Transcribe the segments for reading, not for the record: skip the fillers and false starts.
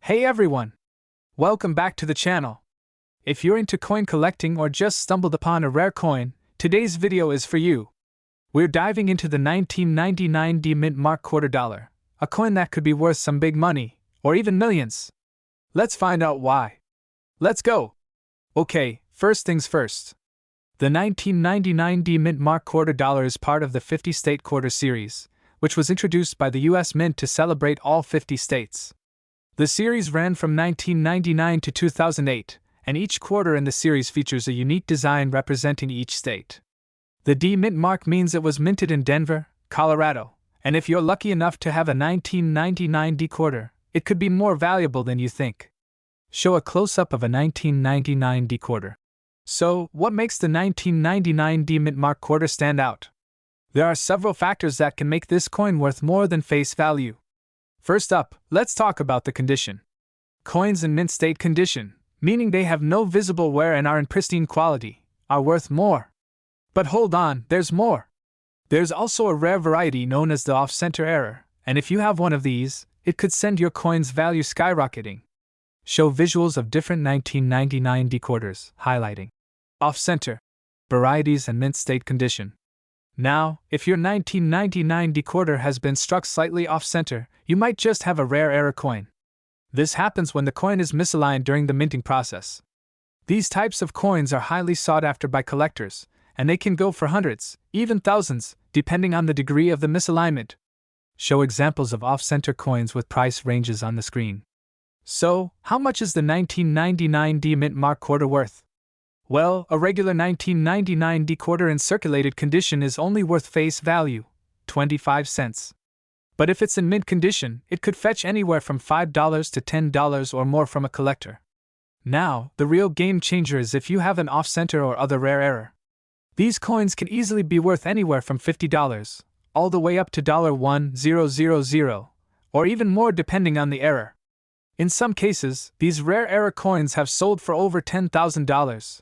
Hey everyone! Welcome back to the channel. If you're into coin collecting or just stumbled upon a rare coin, today's video is for you. We're diving into the 1999 D Mint Mark Quarter Dollar, a coin that could be worth some big money, or even millions. Let's find out why. Let's go! Okay, first things first. The 1999 D Mint Mark Quarter Dollar is part of the 50-state quarter series, which was introduced by the US Mint to celebrate all 50 states. The series ran from 1999 to 2008, and each quarter in the series features a unique design representing each state. The D Mint mark means it was minted in Denver, Colorado, and if you're lucky enough to have a 1999 D quarter, it could be more valuable than you think. Show a close-up of a 1999 D quarter. So, what makes the 1999 D Mint Mark quarter stand out? There are several factors that can make this coin worth more than face value. First up, let's talk about the condition. Coins in mint state condition, meaning they have no visible wear and are in pristine quality, are worth more. But hold on, there's more. There's also a rare variety known as the off-center error, and if you have one of these, it could send your coin's value skyrocketing. Show visuals of different 1999 D quarters, highlighting off-center, varieties and mint state condition. Now, if your 1999 D quarter has been struck slightly off-center, you might just have a rare error coin. This happens when the coin is misaligned during the minting process. These types of coins are highly sought after by collectors, and they can go for hundreds, even thousands, depending on the degree of the misalignment. Show examples of off-center coins with price ranges on the screen. So, how much is the 1999 D Mint Mark quarter worth? Well, a regular 1999 D quarter in circulated condition is only worth face value, 25 cents. But if it's in mint condition, it could fetch anywhere from $5 to $10 or more from a collector. Now, the real game changer is if you have an off-center or other rare error. These coins can easily be worth anywhere from $50, all the way up to $1,000, or even more depending on the error. In some cases, these rare error coins have sold for over $10,000.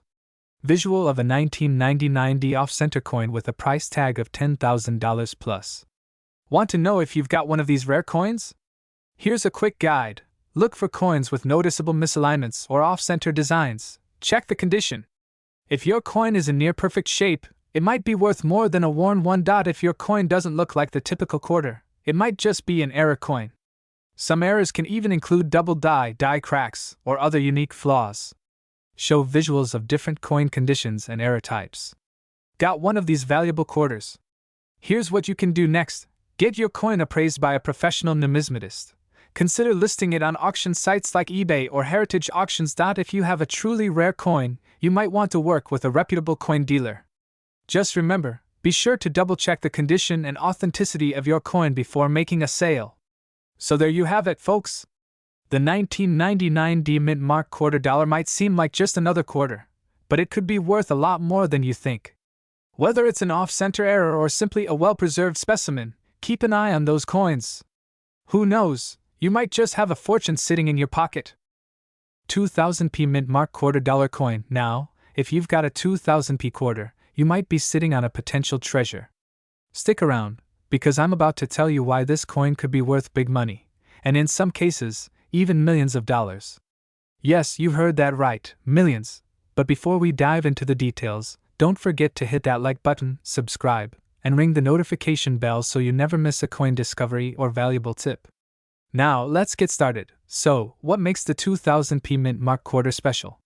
Visual of a 1999 D off-center coin with a price tag of $10,000 plus. Want to know if you've got one of these rare coins? Here's a quick guide. Look for coins with noticeable misalignments or off-center designs. Check the condition. If your coin is in near-perfect shape, it might be worth more than a worn one dot. If your coin doesn't look like the typical quarter, it might just be an error coin. Some errors can even include double die cracks, or other unique flaws. Show visuals of different coin conditions and error types. Got one of these valuable quarters? Here's what you can do next. Get your coin appraised by a professional numismatist. Consider listing it on auction sites like eBay or Heritage Auctions. If you have a truly rare coin, you might want to work with a reputable coin dealer. Just remember, be sure to double-check the condition and authenticity of your coin before making a sale. So there you have it, folks. The 1999 D Mint Mark quarter dollar might seem like just another quarter, but it could be worth a lot more than you think. Whether it's an off-center error or simply a well-preserved specimen, keep an eye on those coins. Who knows, you might just have a fortune sitting in your pocket. 2000p Mint Mark quarter dollar coin. Now, if you've got a 2000p quarter, you might be sitting on a potential treasure. Stick around, because I'm about to tell you why this coin could be worth big money, and in some cases, even millions of dollars. Yes, you heard that right, millions. But before we dive into the details, don't forget to hit that like button, subscribe, and ring the notification bell so you never miss a coin discovery or valuable tip. Now, let's get started. So, what makes the 2000p Mint Mark quarter special?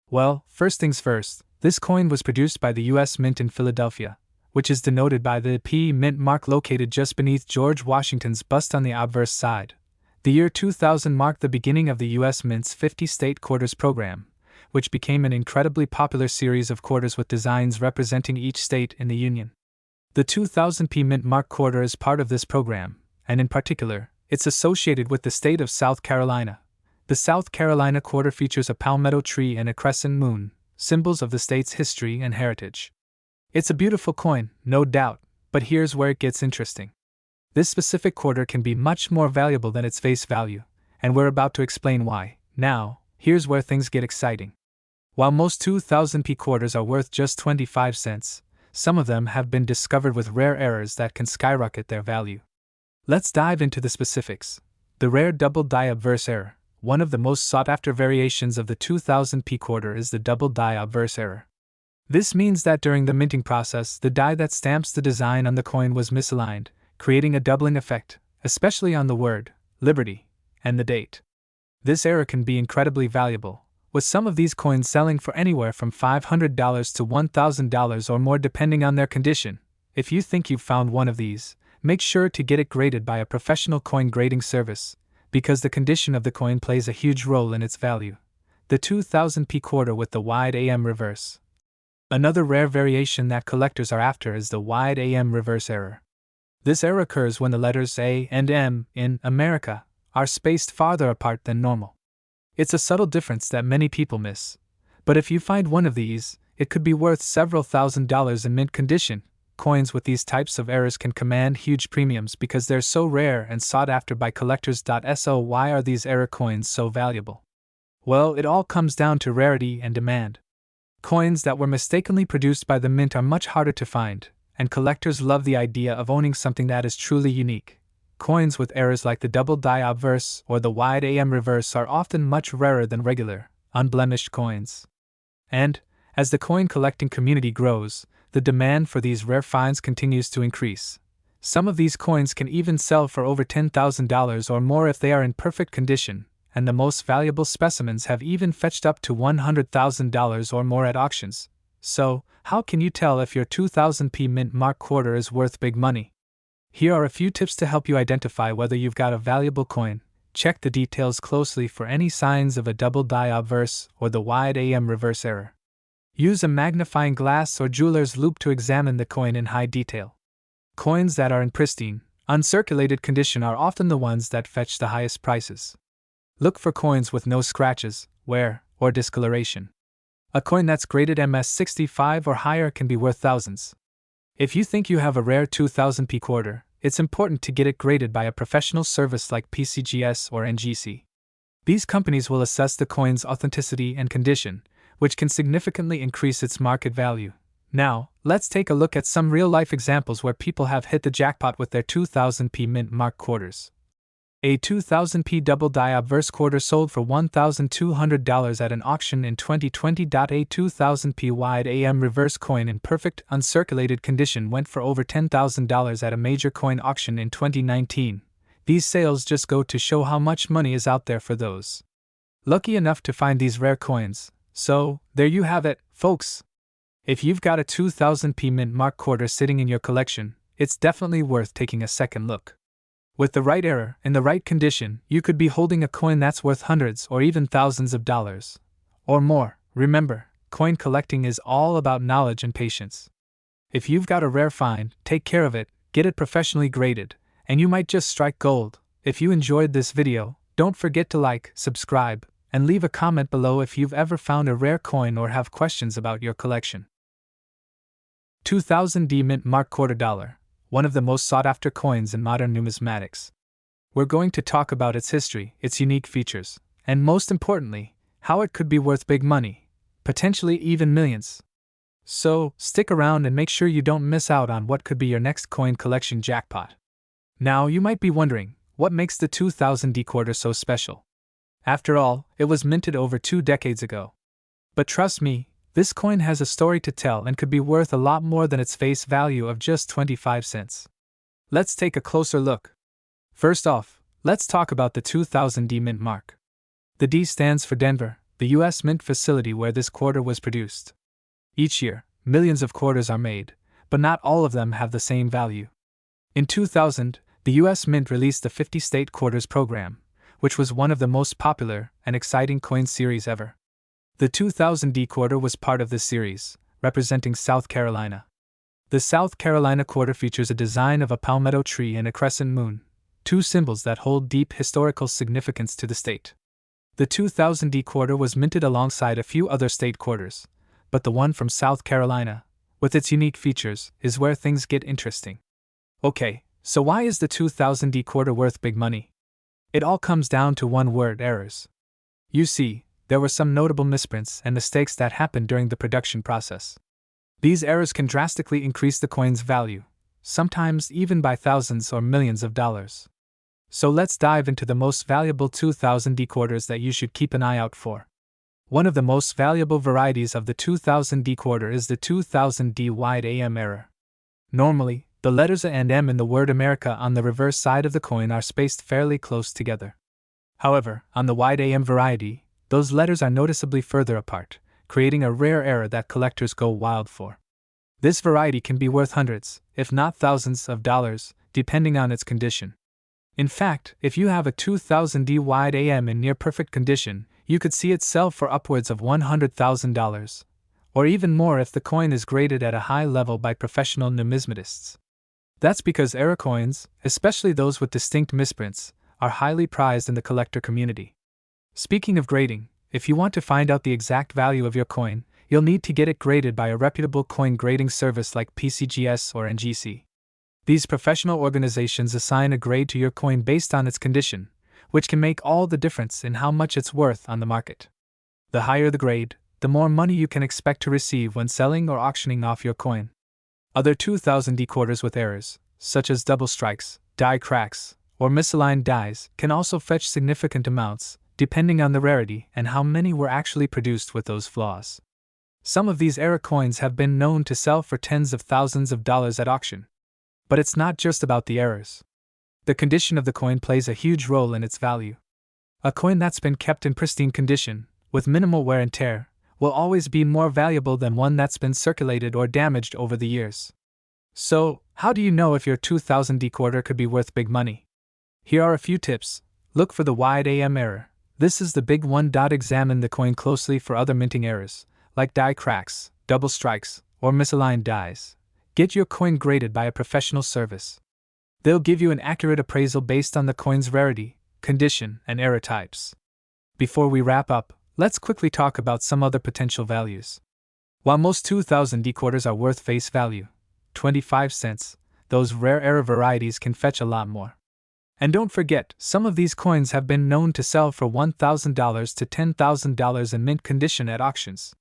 Well, first things first, this coin was produced by the US Mint in Philadelphia, which is denoted by the P Mint mark located just beneath George Washington's bust on the obverse side. The year 2000 marked the beginning of the US Mint's 50-state quarters program, which became an incredibly popular series of quarters with designs representing each state in the Union. The 2000p Mint Mark quarter is part of this program, and in particular, it's associated with the state of South Carolina. The South Carolina quarter features a palmetto tree and a crescent moon, symbols of the state's history and heritage. It's a beautiful coin, no doubt, but here's where it gets interesting. This specific quarter can be much more valuable than its face value, and we're about to explain why. Now, here's where things get exciting. While most 2000p quarters are worth just 25 cents, some of them have been discovered with rare errors that can skyrocket their value. Let's dive into the specifics. The rare double die obverse error. One of the most sought-after variations of the 2000p quarter is the double die obverse error. This means that during the minting process, the die that stamps the design on the coin was misaligned, creating a doubling effect, especially on the word Liberty and the date. This error can be incredibly valuable, with some of these coins selling for anywhere from $500 to $1,000 or more depending on their condition. If you think you've found one of these, make sure to get it graded by a professional coin grading service, because the condition of the coin plays a huge role in its value. The 2000p quarter with the wide AM reverse. Another rare variation that collectors are after is the wide AM reverse error. This error occurs when the letters A and M in America are spaced farther apart than normal. It's a subtle difference that many people miss, but if you find one of these, it could be worth several $1,000s in mint condition. Coins with these types of errors can command huge premiums because they're so rare and sought after by collectors. So why are these error coins so valuable? Well, it all comes down to rarity and demand. Coins that were mistakenly produced by the mint are much harder to find, and collectors love the idea of owning something that is truly unique. Coins with errors like the double die obverse or the wide AM reverse are often much rarer than regular, unblemished coins. And, as the coin collecting community grows, the demand for these rare finds continues to increase. Some of these coins can even sell for over $10,000 or more if they are in perfect condition, and the most valuable specimens have even fetched up to $100,000 or more at auctions. So, how can you tell if your 2000p mint mark quarter is worth big money? Here are a few tips to help you identify whether you've got a valuable coin. Check the details closely for any signs of a double die obverse or the wide AM reverse error. Use a magnifying glass or jeweler's loupe to examine the coin in high detail. Coins that are in pristine, uncirculated condition are often the ones that fetch the highest prices. Look for coins with no scratches, wear, or discoloration. A coin that's graded MS65 or higher can be worth thousands. If you think you have a rare 2000p quarter, it's important to get it graded by a professional service like PCGS or NGC. These companies will assess the coin's authenticity and condition, which can significantly increase its market value. Now, let's take a look at some real-life examples where people have hit the jackpot with their 2000p mint mark quarters. A 2000p double die obverse quarter sold for $1,200 at an auction in 2020. A 2000p wide AM reverse coin in perfect, uncirculated condition went for over $10,000 at a major coin auction in 2019. These sales just go to show how much money is out there for those lucky enough to find these rare coins. So, there you have it, folks. If you've got a 2000p mint mark quarter sitting in your collection, it's definitely worth taking a second look. With the right error, in the right condition, you could be holding a coin that's worth hundreds or even thousands of dollars. Or more. Remember, coin collecting is all about knowledge and patience. If you've got a rare find, take care of it, get it professionally graded, and you might just strike gold. If you enjoyed this video, don't forget to like, subscribe, and leave a comment below if you've ever found a rare coin or have questions about your collection. 2000D mint mark quarter dollar. One of the most sought-after coins in modern numismatics. We're going to talk about its history, its unique features, and most importantly, how it could be worth big money, potentially even millions. So, stick around and make sure you don't miss out on what could be your next coin collection jackpot. Now, you might be wondering, what makes the 2000D quarter so special? After all, it was minted over 2 decades ago. But trust me, this coin has a story to tell and could be worth a lot more than its face value of just 25 cents. Let's take a closer look. First off, let's talk about the 2000D mint mark. The D stands for Denver, the U.S. mint facility where this quarter was produced. Each year, millions of quarters are made, but not all of them have the same value. In 2000, the U.S. Mint released the 50-state quarters program, which was one of the most popular and exciting coin series ever. The 2000D quarter was part of this series, representing South Carolina. The South Carolina quarter features a design of a palmetto tree and a crescent moon, 2 symbols that hold deep historical significance to the state. The 2000D quarter was minted alongside a few other state quarters, but the one from South Carolina, with its unique features, is where things get interesting. Okay, so why is the 2000D quarter worth big money? It all comes down to one word: errors. You see, there were some notable misprints and mistakes that happened during the production process. These errors can drastically increase the coin's value, sometimes even by thousands or millions of dollars. So let's dive into the most valuable 2000D quarters that you should keep an eye out for. One of the most valuable varieties of the 2000D quarter is the 2000D wide AM error. Normally, the letters A and M in the word America on the reverse side of the coin are spaced fairly close together. However, on the wide AM variety, those letters are noticeably further apart, creating a rare error that collectors go wild for. This variety can be worth hundreds, if not thousands, of dollars, depending on its condition. In fact, if you have a 2000D wide AM in near perfect condition, you could see it sell for upwards of $100,000, or even more if the coin is graded at a high level by professional numismatists. That's because error coins, especially those with distinct misprints, are highly prized in the collector community. Speaking of grading, if you want to find out the exact value of your coin, you'll need to get it graded by a reputable coin grading service like PCGS or NGC. These professional organizations assign a grade to your coin based on its condition, which can make all the difference in how much it's worth on the market. The higher the grade, the more money you can expect to receive when selling or auctioning off your coin. Other 2000D quarters with errors, such as double strikes, die cracks, or misaligned dies, can also fetch significant amounts, depending on the rarity and how many were actually produced with those flaws. Some of these error coins have been known to sell for tens of thousands of dollars at auction. But it's not just about the errors. The condition of the coin plays a huge role in its value. A coin that's been kept in pristine condition, with minimal wear and tear, will always be more valuable than one that's been circulated or damaged over the years. So, how do you know if your 2000D quarter could be worth big money? Here are a few tips. Look for the wide AM error. This is the big one. Examine the coin closely for other minting errors, like die cracks, double strikes, or misaligned dies. Get your coin graded by a professional service. They'll give you an accurate appraisal based on the coin's rarity, condition, and error types. Before we wrap up, let's quickly talk about some other potential values. While most 2000D quarters are worth face value, 25 cents, those rare error varieties can fetch a lot more. And don't forget, some of these coins have been known to sell for $1,000 to $10,000 in mint condition at auctions.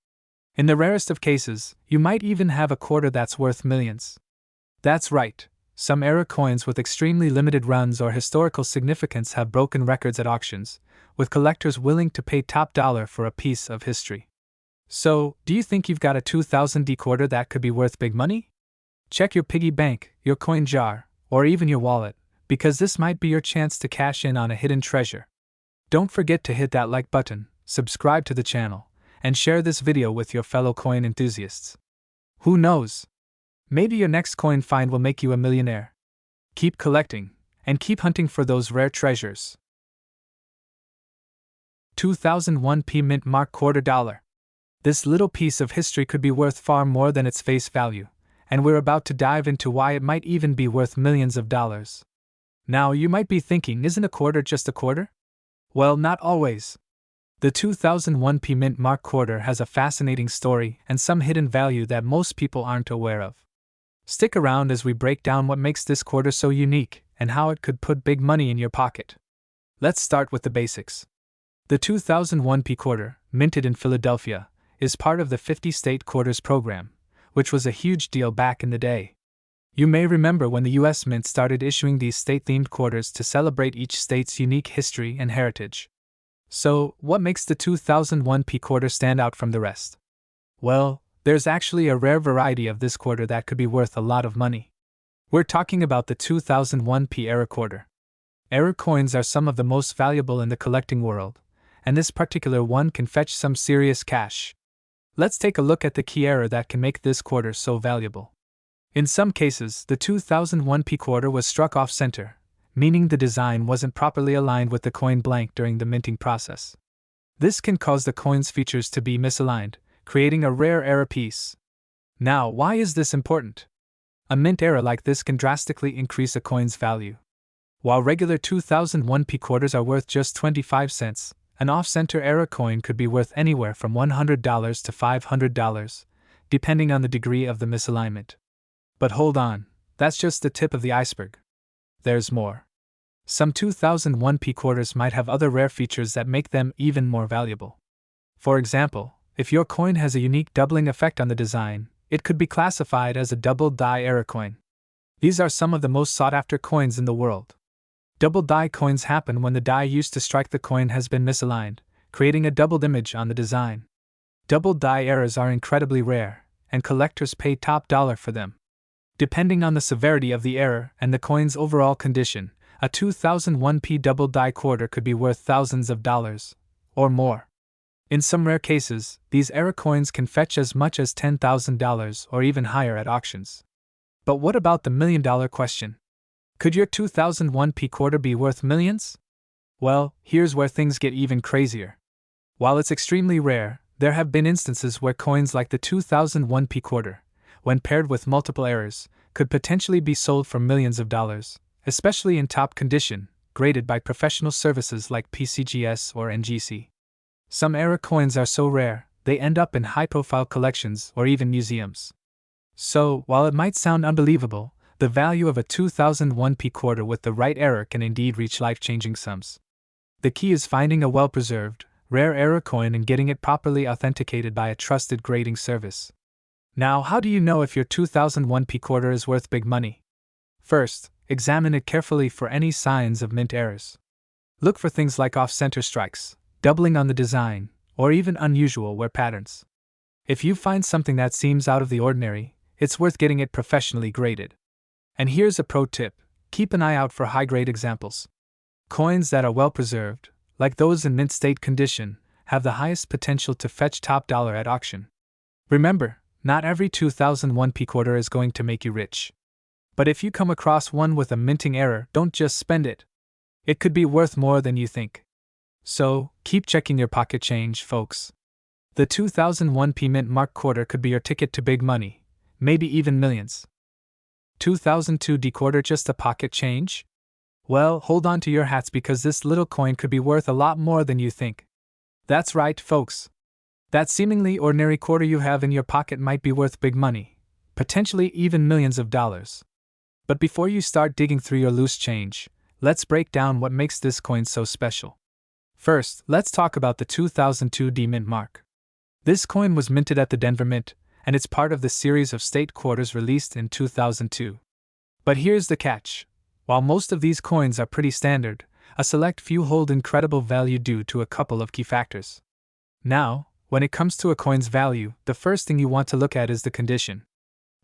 In the rarest of cases, you might even have a quarter that's worth millions. That's right, some error coins with extremely limited runs or historical significance have broken records at auctions, with collectors willing to pay top dollar for a piece of history. So, do you think you've got a 2000D quarter that could be worth big money? Check your piggy bank, your coin jar, or even your wallet, because this might be your chance to cash in on a hidden treasure. Don't forget to hit that like button, subscribe to the channel, and share this video with your fellow coin enthusiasts. Who knows? Maybe your next coin find will make you a millionaire. Keep collecting, and keep hunting for those rare treasures. 2001p Mint Mark Quarter Dollar. This little piece of history could be worth far more than its face value, and we're about to dive into why it might even be worth millions of dollars. Now you might be thinking, isn't a quarter just a quarter? Well, not always. The 2001p Mint Mark quarter has a fascinating story and some hidden value that most people aren't aware of. Stick around as we break down what makes this quarter so unique and how it could put big money in your pocket. Let's start with the basics. The 2001p quarter, minted in Philadelphia, is part of the 50-state quarters program, which was a huge deal back in the day. You may remember when the US Mint started issuing these state-themed quarters to celebrate each state's unique history and heritage. So, what makes the 2001p quarter stand out from the rest? Well, there's actually a rare variety of this quarter that could be worth a lot of money. We're talking about the 2001p error quarter. Error coins are some of the most valuable in the collecting world, and this particular one can fetch some serious cash. Let's take a look at the key error that can make this quarter so valuable. In some cases, the 2001p quarter was struck off-center, meaning the design wasn't properly aligned with the coin blank during the minting process. This can cause the coin's features to be misaligned, creating a rare error piece. Now, why is this important? A mint error like this can drastically increase a coin's value. While regular 2001p quarters are worth just 25 cents, an off-center error coin could be worth anywhere from $100 to $500, depending on the degree of the misalignment. But hold on, that's just the tip of the iceberg. There's more. Some 2001p quarters might have other rare features that make them even more valuable. For example, if your coin has a unique doubling effect on the design, it could be classified as a double die error coin. These are some of the most sought-after coins in the world. Double die coins happen when the die used to strike the coin has been misaligned, creating a doubled image on the design. Double die errors are incredibly rare, and collectors pay top dollar for them. Depending on the severity of the error and the coin's overall condition, a 2001p double die quarter could be worth thousands of dollars, or more. In some rare cases, these error coins can fetch as much as $10,000 or even higher at auctions. But what about the million-dollar question? Could your 2001p quarter be worth millions? Well, here's where things get even crazier. While it's extremely rare, there have been instances where coins like the 2001p quarter, when paired with multiple errors, could potentially be sold for millions of dollars, especially in top condition, graded by professional services like PCGS or NGC. Some error coins are so rare, they end up in high-profile collections or even museums. So, while it might sound unbelievable, the value of a 2001p quarter with the right error can indeed reach life-changing sums. The key is finding a well-preserved, rare error coin and getting it properly authenticated by a trusted grading service. Now, how do you know if your 2001p quarter is worth big money? First, examine it carefully for any signs of mint errors. Look for things like off-center strikes, doubling on the design, or even unusual wear patterns. If you find something that seems out of the ordinary, it's worth getting it professionally graded. And here's a pro tip: keep an eye out for high-grade examples. Coins that are well-preserved, like those in mint state condition, have the highest potential to fetch top dollar at auction. Remember, not every 2001p quarter is going to make you rich. But if you come across one with a minting error, don't just spend it. It could be worth more than you think. So, keep checking your pocket change, folks. The 2001p mint mark quarter could be your ticket to big money, maybe even millions. 2002d quarter just a pocket change? Well, hold on to your hats because this little coin could be worth a lot more than you think. That's right, folks. That seemingly ordinary quarter you have in your pocket might be worth big money, potentially even millions of dollars. But before you start digging through your loose change, let's break down what makes this coin so special. First, let's talk about the 2002d mint mark. This coin was minted at the Denver Mint, and it's part of the series of state quarters released in 2002. But here's the catch. While most of these coins are pretty standard, a select few hold incredible value due to a couple of key factors. Now, when it comes to a coin's value, the first thing you want to look at is the condition.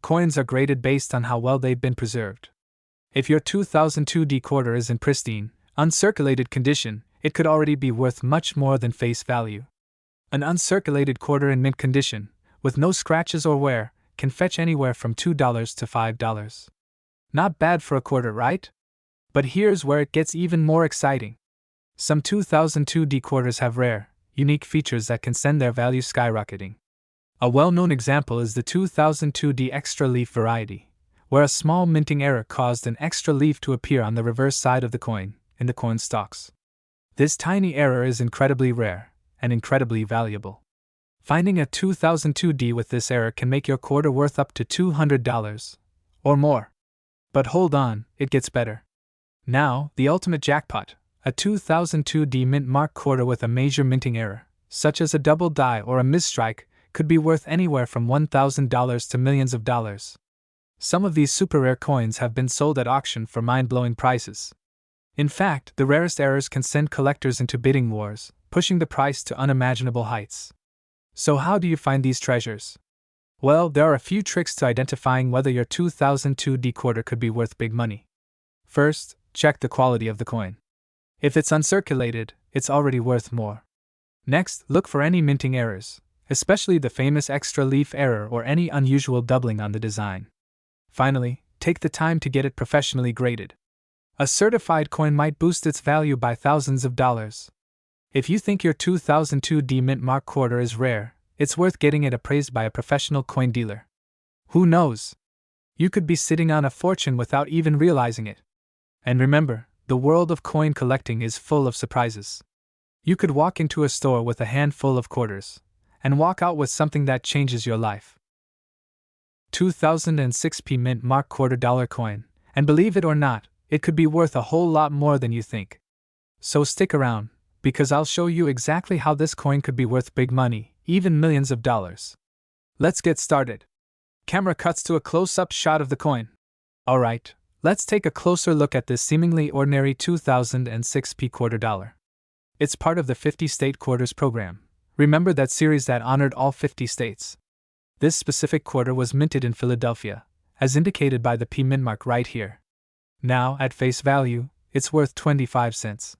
Coins are graded based on how well they've been preserved. If your 2002d quarter is in pristine, uncirculated condition, it could already be worth much more than face value. An uncirculated quarter in mint condition, with no scratches or wear, can fetch anywhere from $2 to $5. Not bad for a quarter, right? But here's where it gets even more exciting. Some 2002d quarters have rare, unique features that can send their value skyrocketing. A well-known example is the 2002d extra leaf variety, where a small minting error caused an extra leaf to appear on the reverse side of the coin, in the coin stalks. This tiny error is incredibly rare, and incredibly valuable. Finding a 2002d with this error can make your quarter worth up to $200, or more. But hold on, it gets better. Now, the ultimate jackpot, a 2002d mint mark quarter with a major minting error, such as a double die or a misstrike, could be worth anywhere from $1,000 to millions of dollars. Some of these super rare coins have been sold at auction for mind-blowing prices. In fact, the rarest errors can send collectors into bidding wars, pushing the price to unimaginable heights. So how do you find these treasures? Well, there are a few tricks to identifying whether your 2002d quarter could be worth big money. First, check the quality of the coin. If it's uncirculated, it's already worth more. Next, look for any minting errors, especially the famous extra leaf error or any unusual doubling on the design. Finally, take the time to get it professionally graded. A certified coin might boost its value by thousands of dollars. If you think your 2002d mint mark quarter is rare, it's worth getting it appraised by a professional coin dealer. Who knows? You could be sitting on a fortune without even realizing it. And remember, the world of coin collecting is full of surprises. You could walk into a store with a handful of quarters, and walk out with something that changes your life. 2006p mint mark quarter dollar coin, and believe it or not, it could be worth a whole lot more than you think. So stick around, because I'll show you exactly how this coin could be worth big money, even millions of dollars. Let's get started. Camera cuts to a close-up shot of the coin. Alright, Let's take a closer look at this seemingly ordinary 2006 P quarter dollar. It's part of the 50-state quarters program. Remember that series that honored all 50 states? This specific quarter was minted in Philadelphia, as indicated by the P mint mark right here. Now, at face value, it's worth 25 cents.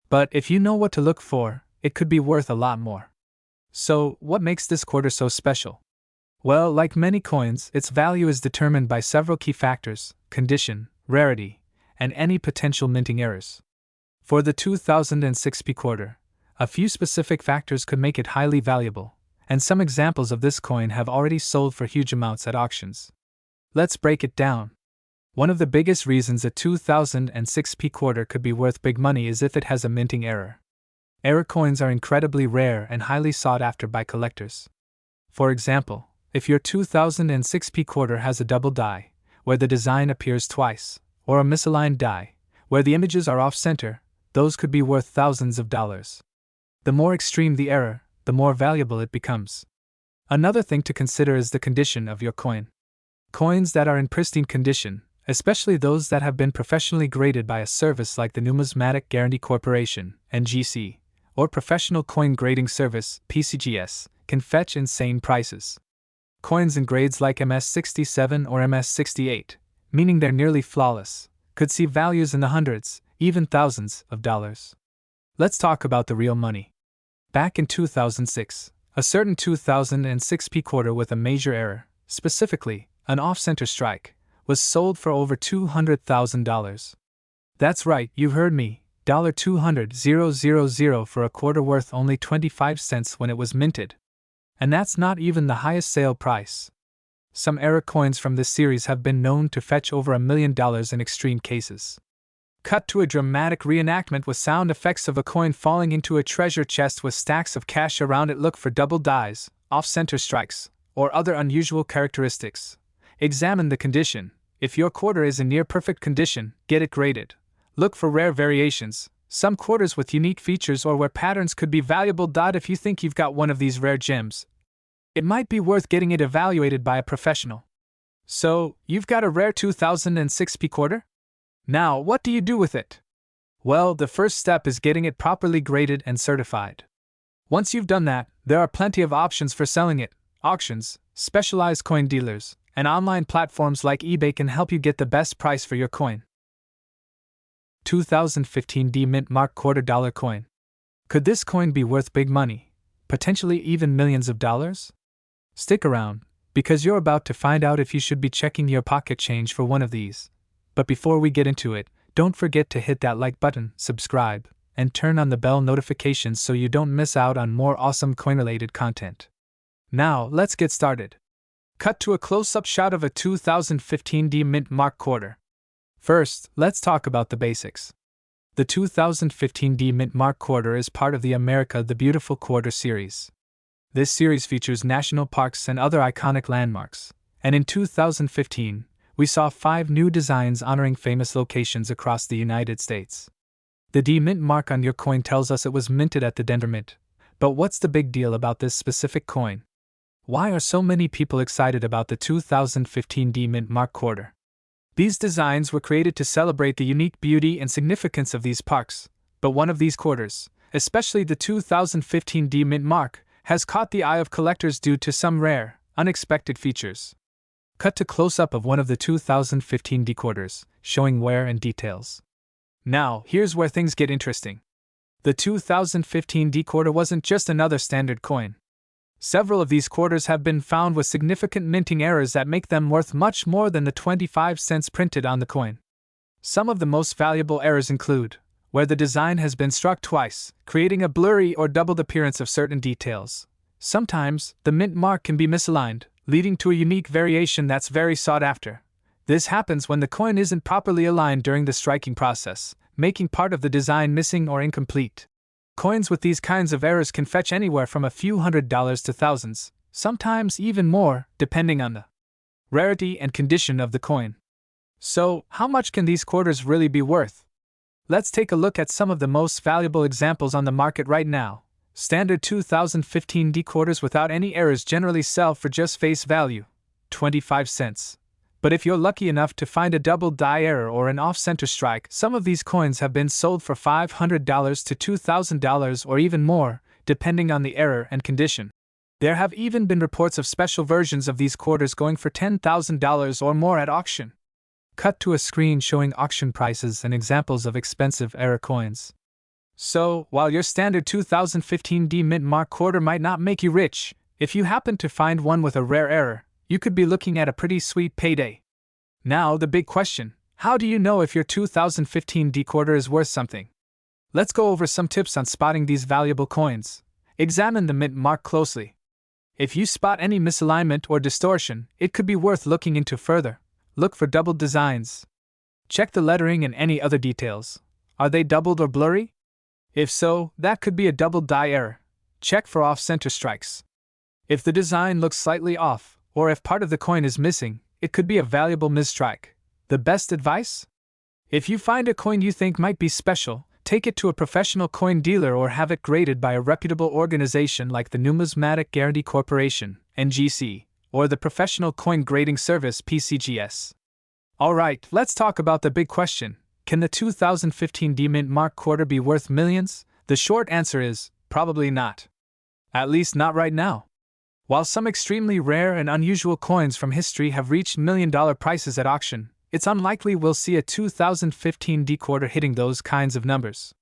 But if you know what to look for, it could be worth a lot more. So, what makes this quarter so special? Well, like many coins, its value is determined by several key factors: condition, rarity, and any potential minting errors. For the 2006 P quarter, a few specific factors could make it highly valuable, and some examples of this coin have already sold for huge amounts at auctions. Let's break it down. One of the biggest reasons a 2006 P quarter could be worth big money is if it has a minting error. Error coins are incredibly rare and highly sought after by collectors. For example, if your 2006 P quarter has a double die, where the design appears twice, or a misaligned die, where the images are off-center, those could be worth thousands of dollars. The more extreme the error, the more valuable it becomes. Another thing to consider is the condition of your coin. Coins that are in pristine condition, especially those that have been professionally graded by a service like the Numismatic Guarantee Corporation, NGC, or Professional Coin Grading Service, PCGS, can fetch insane prices. Coins in grades like MS67 or MS68, meaning they're nearly flawless, could see values in the hundreds, even thousands of dollars. Let's talk about the real money. Back in 2006, a certain 2006 P quarter with a major error, specifically an off-center strike, was sold for over $200,000. That's right, you heard me, $200,000 for a quarter worth only 25 cents when it was minted. And that's not even the highest sale price. Some error coins from this series have been known to fetch over $1 million in extreme cases. Cut to a dramatic reenactment with sound effects of a coin falling into a treasure chest with stacks of cash around it. Look for double dies, off-center strikes, or other unusual characteristics. Examine the condition. If your quarter is in near-perfect condition, get it graded. Look for rare variations, some quarters with unique features or where patterns could be valuable. If you think you've got one of these rare gems, it might be worth getting it evaluated by a professional. So, you've got a rare 2006 P quarter? Now, what do you do with it? Well, the first step is getting it properly graded and certified. Once you've done that, there are plenty of options for selling it. Auctions, specialized coin dealers, and online platforms like eBay can help you get the best price for your coin. 2015 D Mint Mark quarter dollar coin. Could this coin be worth big money, potentially even millions of dollars? Stick around, because you're about to find out if you should be checking your pocket change for one of these. But before we get into it, don't forget to hit that like button, subscribe, and turn on the bell notifications so you don't miss out on more awesome coin-related content. Now, let's get started. Cut to a close-up shot of a 2015 D Mint Mark quarter. First, let's talk about the basics. The 2015 D Mint Mark quarter is part of the America the Beautiful Quarter series. This series features national parks and other iconic landmarks, and in 2015, we saw 5 new designs honoring famous locations across the United States. The D Mint mark on your coin tells us it was minted at the Denver Mint. But what's the big deal about this specific coin? Why are so many people excited about the 2015 D Mint Mark quarter? These designs were created to celebrate the unique beauty and significance of these parks, but one of these quarters, especially the 2015 D Mint Mark, has caught the eye of collectors due to some rare, unexpected features. Cut to close-up of one of the 2015 D quarters, showing wear and details. Now, here's where things get interesting. The 2015 D quarter wasn't just another standard coin. Several of these quarters have been found with significant minting errors that make them worth much more than the 25 cents printed on the coin. Some of the most valuable errors include where the design has been struck twice, creating a blurry or doubled appearance of certain details. Sometimes, the mint mark can be misaligned, leading to a unique variation that's very sought after. This happens when the coin isn't properly aligned during the striking process, making part of the design missing or incomplete. Coins with these kinds of errors can fetch anywhere from a few $100s to thousands, sometimes even more, depending on the rarity and condition of the coin. So, how much can these quarters really be worth? Let's take a look at some of the most valuable examples on the market right now. Standard 2015 D quarters without any errors generally sell for just face value, 25 cents. But if you're lucky enough to find a double die error or an off-center strike, some of these coins have been sold for $500 to $2,000 or even more, depending on the error and condition. There have even been reports of special versions of these quarters going for $10,000 or more at auction. Cut to a screen showing auction prices and examples of expensive error coins. So, while your standard 2015 D Mint Mark quarter might not make you rich, if you happen to find one with a rare error, you could be looking at a pretty sweet payday. Now, the big question: how do you know if your 2015 D quarter is worth something? Let's go over some tips on spotting these valuable coins. Examine the mint mark closely. If you spot any misalignment or distortion, it could be worth looking into further. Look for doubled designs. Check the lettering and any other details. Are they doubled or blurry? If so, that could be a double die error. Check for off-center strikes. If the design looks slightly off, or if part of the coin is missing, it could be a valuable mistrike. The best advice? If you find a coin you think might be special, take it to a professional coin dealer or have it graded by a reputable organization like the Numismatic Guarantee Corporation, NGC, or the Professional Coin Grading Service, PCGS. Alright, let's talk about the big question. Can the 2015 D Mint Mark quarter be worth millions? The short answer is, probably not. At least not right now. While some extremely rare and unusual coins from history have reached million-dollar prices at auction, it's unlikely we'll see a 2015 D quarter hitting those kinds of numbers.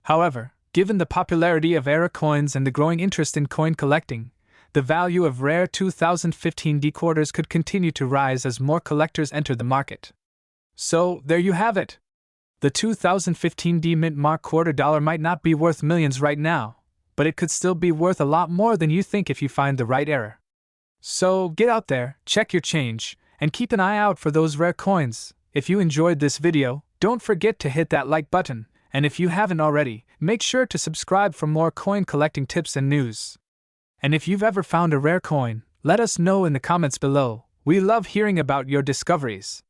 However, given the popularity of error coins and the growing interest in coin collecting, the value of rare 2015 D quarters could continue to rise as more collectors enter the market. So, there you have it. The 2015 D Mint Mark quarter dollar might not be worth millions right now, but it could still be worth a lot more than you think if you find the right error. So, get out there, check your change, and keep an eye out for those rare coins. If you enjoyed this video, don't forget to hit that like button, and if you haven't already, make sure to subscribe for more coin collecting tips and news. And if you've ever found a rare coin, let us know in the comments below. We love hearing about your discoveries.